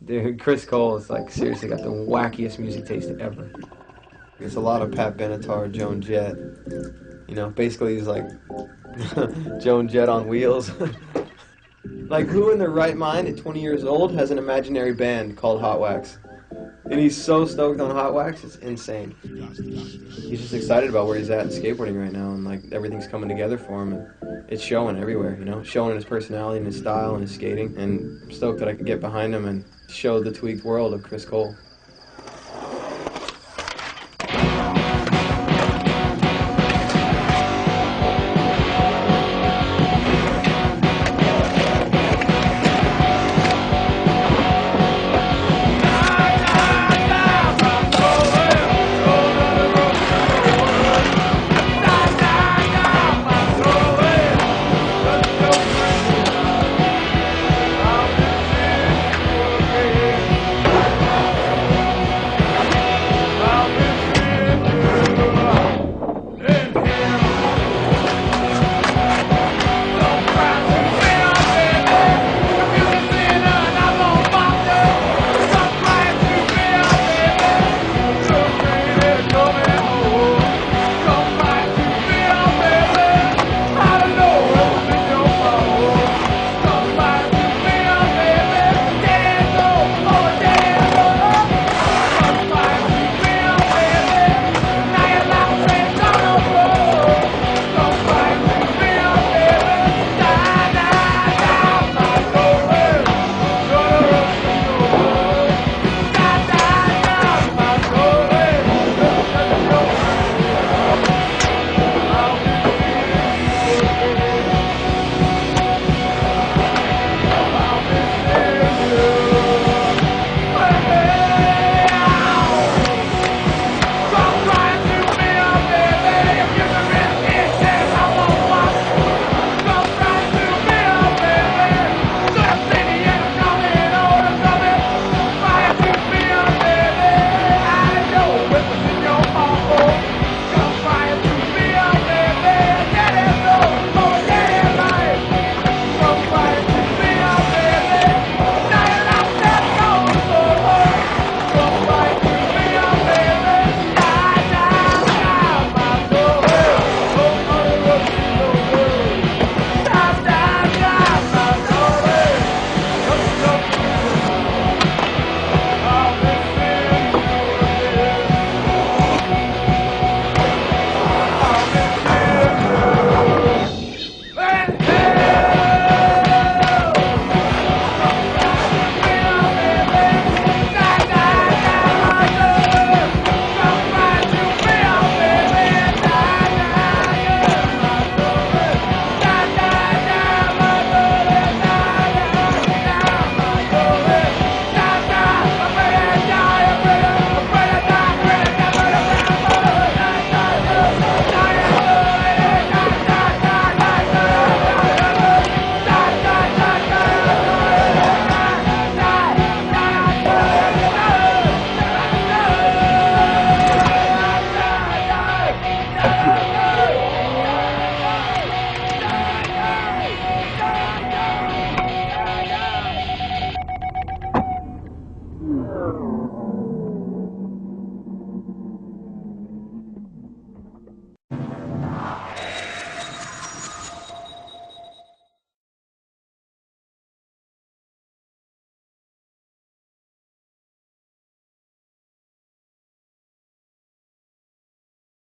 Dude, Chris Cole is like seriously got the wackiest music taste ever. It's a lot of Pat Benatar, Joan Jett. You know, basically he's like Joan Jett on wheels. Like, who in their right mind at 20 years old has an imaginary band called Hot Wax? And he's so stoked on Hot Wax, it's insane. He's just excited about where he's at in skateboarding right now, and like everything's coming together for him, and it's showing everywhere, you know, showing in his personality and his style and his skating. And I'm stoked that I could get behind him and show the tweaked world of Chris Cole.